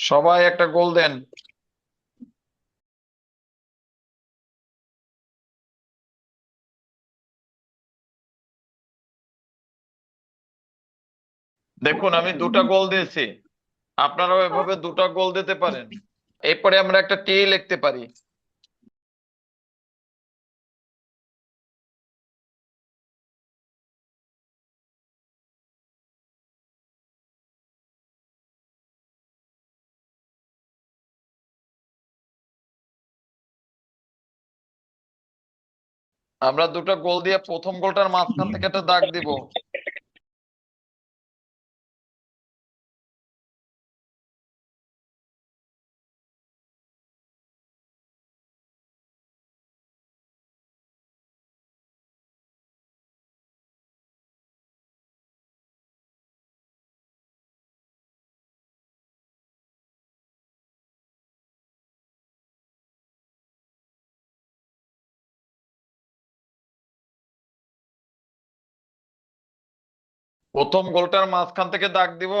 সবাই একটা গোল দেন। দেখুন আমি দুটা গোল দিয়েছি, আপনারাও এভাবে দুটা গোল দিতে পারেন। এরপরে আমরা একটা টি লিখতে পারি। আমরা দুটো গোল দিয়ে প্রথম গোলটার মাঝখান থেকে একটা দাগ দিব। প্রথম গোলটার মাঝখান থেকে দাগ দিব।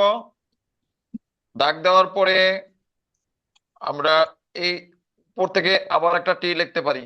দাগ দেওয়ার পরে আমরা এই উপর থেকে আবার একটা টি লিখতে পারি।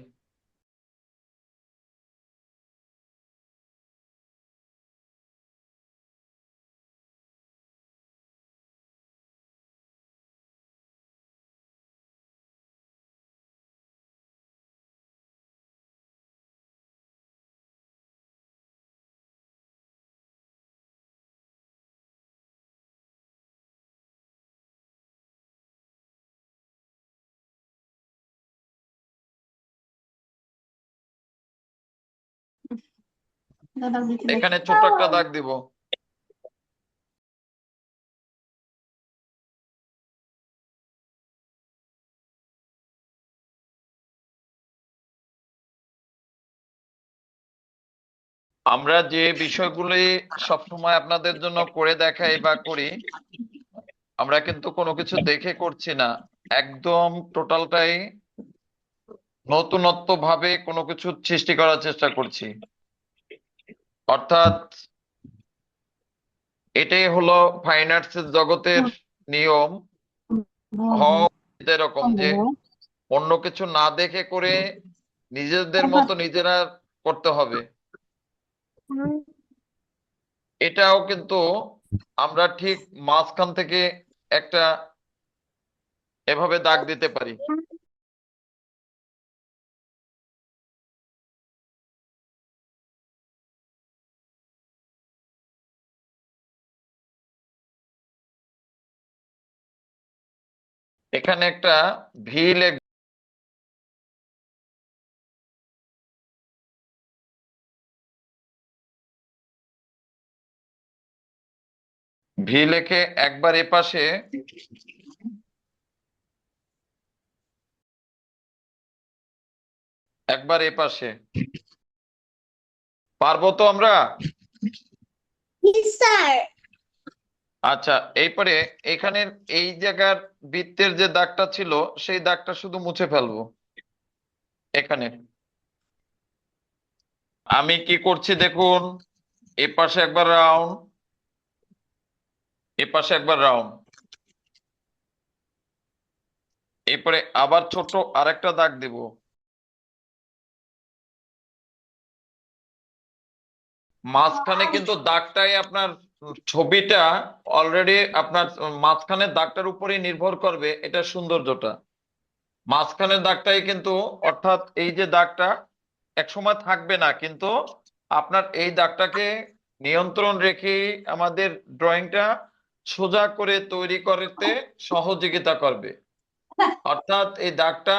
এখানে ছোট্ট একটা দাগ দিব। আমরা যে বিষয়গুলি সবসময় আপনাদের জন্য করে দেখাই বা করি, আমরা কিন্তু কোনো কিছু দেখে করছি না, একদম টোটালটাই নতুনত্ব ভাবে কোনো কিছু সৃষ্টি করার চেষ্টা করছি। অর্থাৎ এটাই হলো ফাইন আর্টসের জগতের নিয়ম। হওয়া উচিত এরকম যে অন্য কিছু না দেখে করে নিজেদের মতো নিজেরা করতে হবে। এটাও কিন্তু আমরা ঠিক মাঝখান থেকে একটা এভাবে দাগ দিতে পারি। এখানে একটা ভি ভি লিখে একবার এপাশে, একবার এপাশে। পারবো তো আমরা? আচ্ছা, এইপরে এখানের এই জায়গার বৃত্তের যে দাগটা ছিল সেই দাগটা শুধু মুছে ফেলবো। এখানে আমি কি করছি দেখুন, এপাশে একবার রাউন্ড, এপাশে একবার রাউন্ড, এরপরে আবার ছোট আরেকটা দাগ দিব। মাঝখানে কিন্তু দাগটাই আপনার ছবিটা অলরেডি আপনার মাঝখানের দাগটার উপরেই নির্ভর করবে এটা সৌন্দর্যটা। মাঝখানের দাগটাই কিন্তু, অর্থাৎ এই যে দাগটা এক সময় থাকবে না, কিন্তু আপনার এই দাগটাকে নিয়ন্ত্রণ রেখেই আমাদের ড্রয়িংটা সোজা করে তৈরি করতে সহযোগিতা করবে। অর্থাৎ এই দাগটা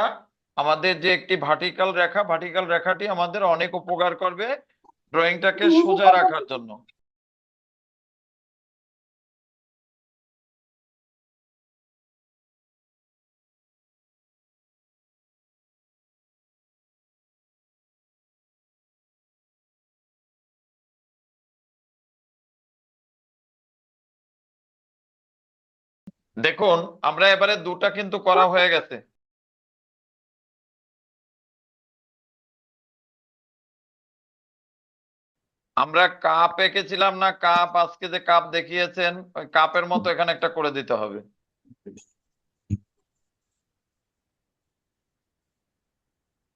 আমাদের যে একটি ভার্টিক্যাল রেখা, ভার্টিক্যাল রেখাটি আমাদের অনেক উপকার করবে ড্রয়িংটাকে সোজা রাখার জন্য। দেখুন আমরা এবারে দুটা কিন্তু করা হয়ে গেছে। আমরা কাপ এঁকেছিলাম না, কাপ আজকে যে কাপ দেখিয়েছেন ওই কাপের মতো এখানে একটা করে দিতে হবে।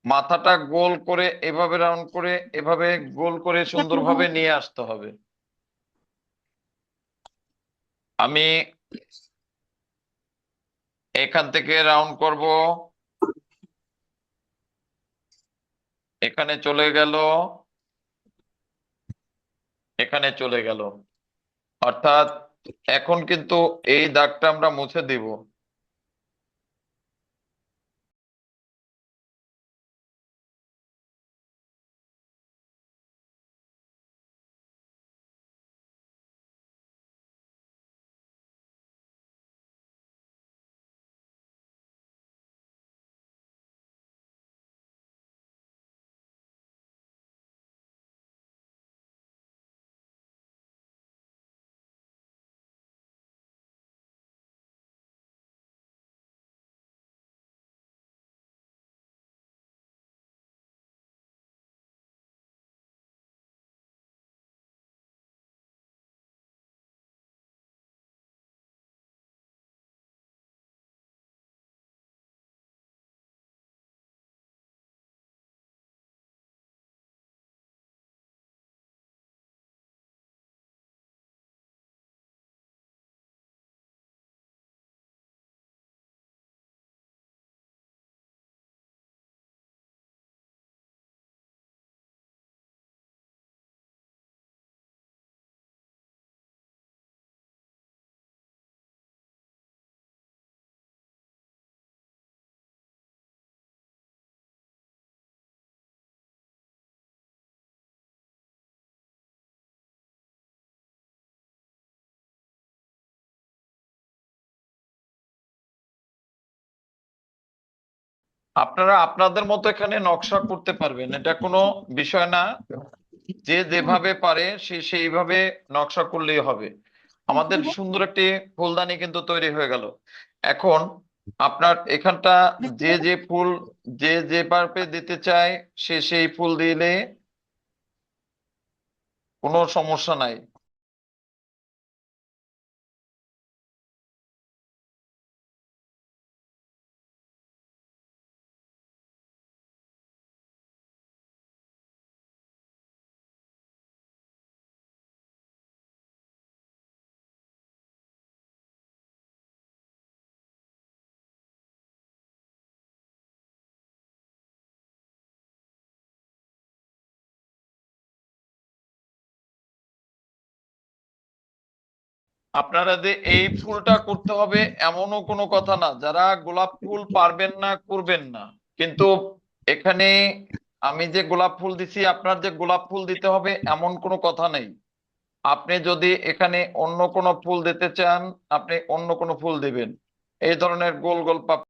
মাথাটা গোল করে এভাবে রাউন্ড করে এভাবে গোল করে সুন্দরভাবে নিয়ে আসতে হবে। আমি এখান থেকে রাউন্ড করব, এখানে চলে গেল, এখানে চলে গেল, অর্থাৎ এখন কিন্তু এই দাগটা আমরা মুছে দিব। আপনারা আপনাদের মতো এখানে নকশা করতে পারবেন, এটা কোনো বিষয় না। যে যেভাবে পারে সে সেইভাবে নকশা করলেই হবে। আমাদের সুন্দর একটি ফুলদানি কিন্তু তৈরি হয়ে গেল। এখন আপনার এখানটা যে যে ফুল যে যে পারপে দিতে চায় সে সেই ফুল দিলে কোনো সমস্যা নাই। আপনারা যে এই ফুলটা করতে হবে এমনও কোনো কথা না, যারা গোলাপ ফুল পারবেন না করবেন না, কিন্তু এখানে আমি যে গোলাপ ফুল দিছি আপনার যে গোলাপ ফুল দিতে হবে এমন কোনো কথা নেই। আপনি যদি এখানে অন্য কোনো ফুল দিতে চান আপনি অন্য কোনো ফুল দিবেন, এই ধরনের গোল গোল পাপড়ি।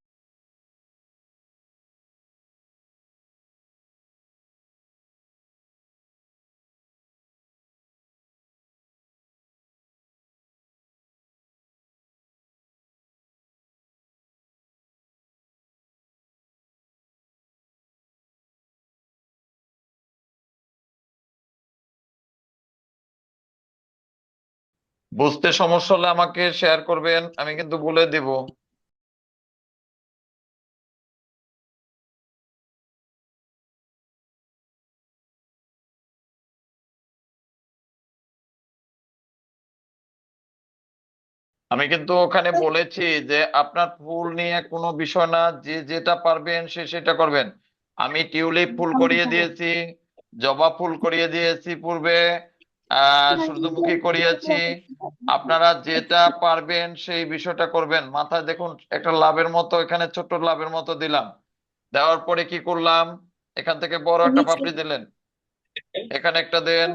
বুঝতে সমস্যা হলে আমাকে শেয়ার করবেন, আমি কিন্তু বলে দেব। আমি কিন্তু ওখানে বলেছি যে আপনার ফুল নিয়ে কোনো বিষয় না, যে যেটা পারবেন সে সেটা করবেন। আমি টিউলিপ ফুল করিয়ে দিয়েছি, জবা ফুল করিয়ে দিয়েছি পূর্বে, সূর্যমুখী করিয়েছি। আপনারা যেটা পারবেন সেই বিষয়টা করবেন। মাথায় দেখুন একটা লাভের মতো, এখানে ছোট্ট লাভের মতো দিলাম। দেওয়ার পরে কি করলাম, এখান থেকে বড় একটা পাপড়ি দিলেন, এখানে একটা দেন,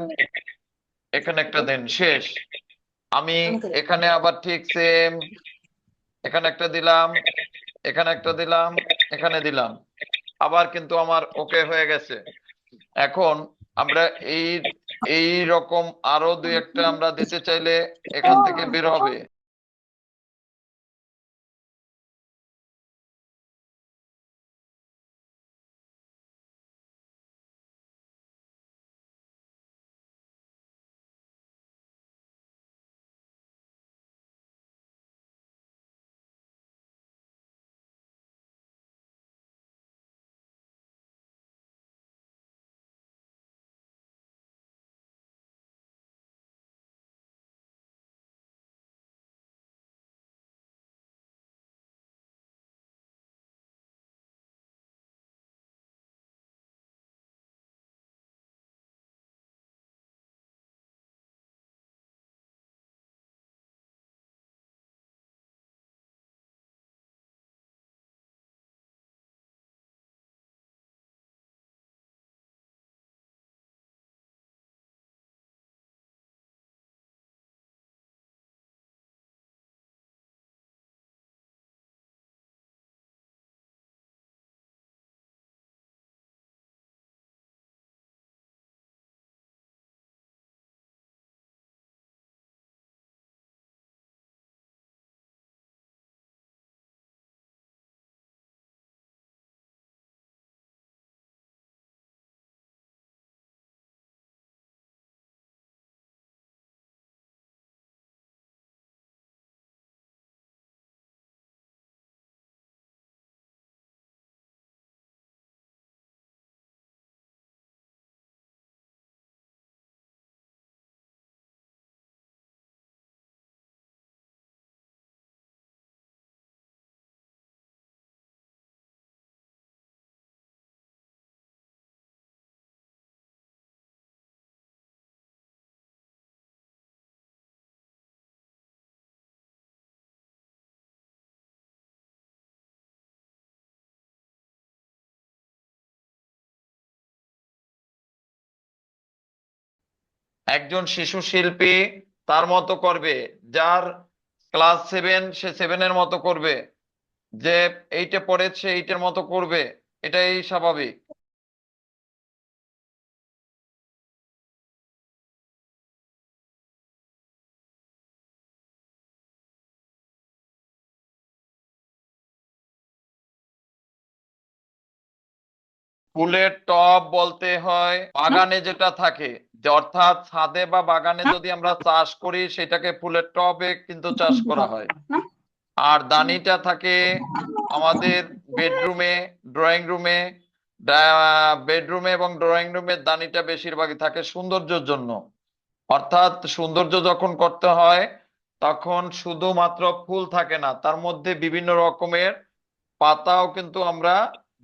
এখানে একটা দেন, শেষ। আমি এখানে আবার ঠিক সেম, এখানে একটা দিলাম, এখানে একটা দিলাম, এখানে দিলাম, আবার কিন্তু আমার ওকে হয়ে গেছে। এখন আমরা এই এই রকম আরো দুই একটা আমরা দিতে চাইলে এখান থেকে বের হবে। একজন শিশু শিল্পী তার মতো করবে, যার ক্লাস 7 সে 7-এর মতো করবে, যে এইটা পড়েছে এইটার মতো করবে, এটাই স্বাভাবিক। ফুলের টব বলতে হয় বাগানে যেটা থাকে, যে অর্থাৎ ছাদে বা বাগানে যদি আমরা চাষ করি সেটাকে ফুলের টবে কিন্তু চাষ করা হয়। আর দানিটা থাকে আমাদের বেডরুমে, ড্রয়িং রুমে। বেডরুমে এবং ড্রয়িং রুমের দানিটা বেশিরভাগই থাকে সৌন্দর্যের জন্য। অর্থাৎ সৌন্দর্য যখন করতে হয় তখন শুধুমাত্র ফুল থাকে না, তার মধ্যে বিভিন্ন রকমের পাতাও কিন্তু আমরা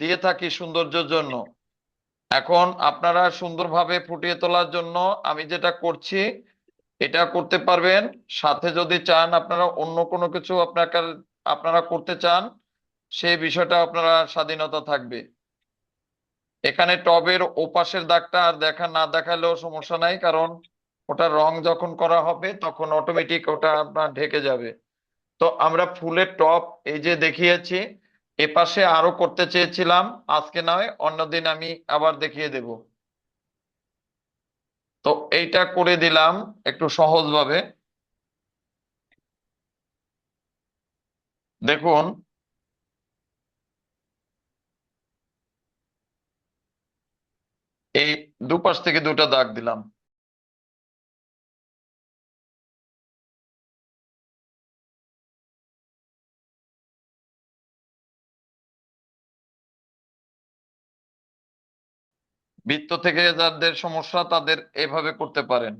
দিয়ে থাকি সৌন্দর্যের জন্য। এখন আপনারা সুন্দরভাবে ফুটিয়ে তোলার জন্য আমি যেটা করছি এটা করতে পারবেন। সাথে যদি চান আপনারা অন্য কোনো কিছু আপনারা করতে চান, সেই বিষয়টা আপনারা স্বাধীনতা থাকবে। এখানে টবের ওপাশের দাগটা আর দেখা না দেখালেও সমস্যা নাই, কারণ ওটা রং যখন করা হবে তখন অটোমেটিক ওটা আপনার ঢেকে যাবে। তো আমরা ফুলের টব এই যে দেখিয়েছি, এপাশে আরো করতে চেয়েছিলাম, আজকে নয় অন্যদিন আমি আবার দেখিয়ে দেব। তো এইটা করে দিলাম একটু সহজভাবে। দেখুন, এই দুপাশ থেকে দুটা দাগ দিলাম। বৃত্ত থেকে যাদের সমস্যা তাদের এভাবে করতে পারেন।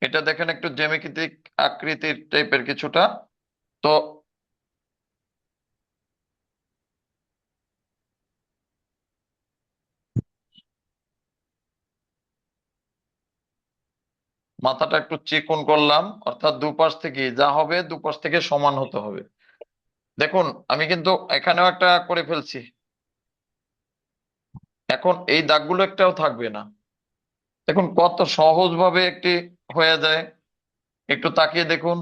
এটা দেখেন একটু জ্যামিতিক আকৃতির টাইপের কিছুটা। তো মাথাটা একটু চিকন করলাম, অর্থাৎ দুপাশ থেকে যা হবে দুপাশ থেকে সমান হতে হবে। দেখুন আমি কিন্তু এখানেও একটা করে ফেলছি। এখন এই দাগগুলো একটাও থাকবে না। দেখুন কত সহজভাবে একটি হয়ে যায়, একটু তাকিয়ে দেখুন।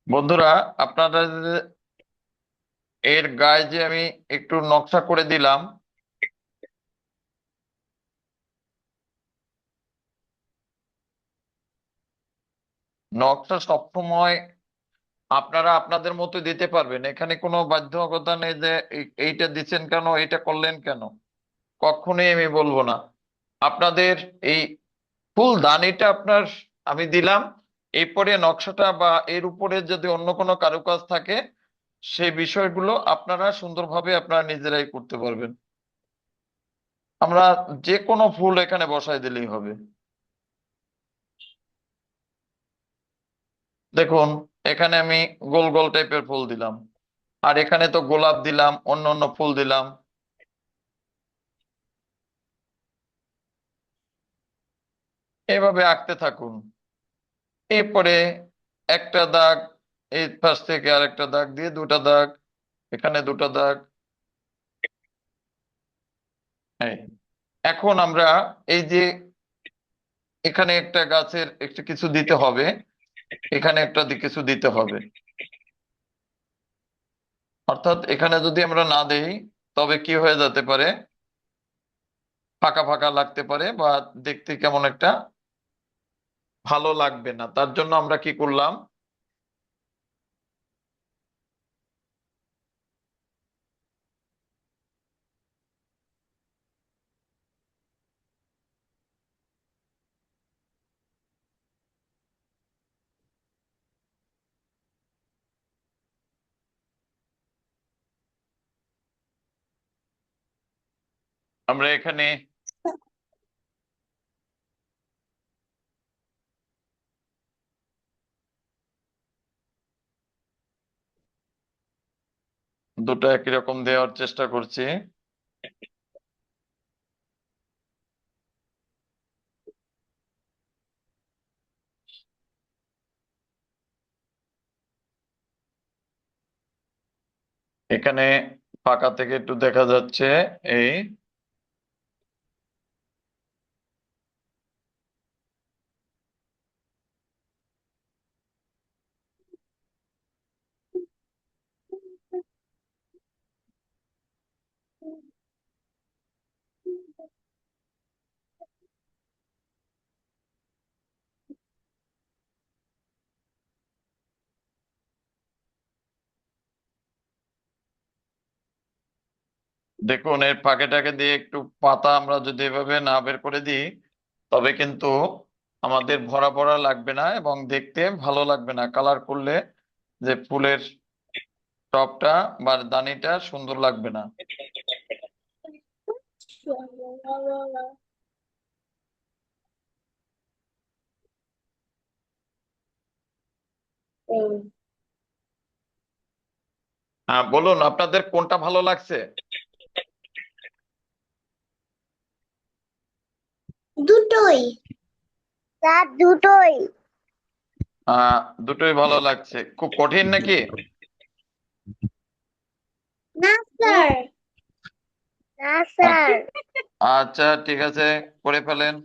বন্ধুরা, আপনারা এর গায়ে যে আমি একটু নকশা করে দিলাম, নকশা সবসময় আপনারা আপনাদের মতো দিতে পারবেন, এখানে কোনো বাধ্যকতা নেই যে এইটা দিচ্ছেন কেন, এইটা করলেন কেন, কখনোই আমি বলবো না। আপনাদের এই ফুলদানিটা আপনার আমি দিলাম, এরপরে নকশাটা বা এর উপরে যদি অন্য কোনো কারুকাজ থাকে সেই বিষয়গুলো আপনারা সুন্দরভাবে আপনারা নিজেরাই করতে পারবেন। আমরা যে কোনো ফুল এখানে বসাই দিলেই হবে। দেখুন এখানে আমি গোল গোল টাইপের ফুল দিলাম, আর এখানে তো গোলাপ দিলাম, অন্য অন্য ফুল দিলাম। এভাবে আঁকতে থাকুন। এরপরে একটা দাগ, এই পাশ থেকে আরেকটা দাগ দিয়ে দুটা দাগ, এখানে দুটা দাগ। হ্যাঁ, এখন আমরা এই যে এখানে একটা গাছের একটা কিছু দিতে হবে, এখানে একটা কিছু দিতে হবে। অর্থাৎ এখানে যদি আমরা না দেই তবে কি হয়ে যেতে পারে, ফাঁকা ফাঁকা লাগতে পারে বা দেখতে কেমন একটা ভালো লাগবে না। তার জন্য আমরা কি করলাম, আমরা এখানে দুটো একই রকম দেওয়ার চেষ্টা করছি। এখানে ফাঁকা থেকে একটু দেখা যাচ্ছে এই দেখুন, এর ফাঁকে দিয়ে একটু পাতা আমরা যদি এভাবে না বের করে দিই, তবে কিন্তু আমাদের ভরা ভরা লাগবে না এবং দেখতে ভালো লাগবে না। কালার করলে যে ফুলের টপটা বা দানিটা সুন্দর লাগবে না। হ্যাঁ, বলুন আপনাদের কোনটা ভালো লাগছে? দুটোই, স্যার দুটোই। আহ দুটোই ভালো লাগছে। খুব কঠিন নাকি? না স্যার, না স্যার। আচ্ছা, ঠিক আছে, করে ফেলেন।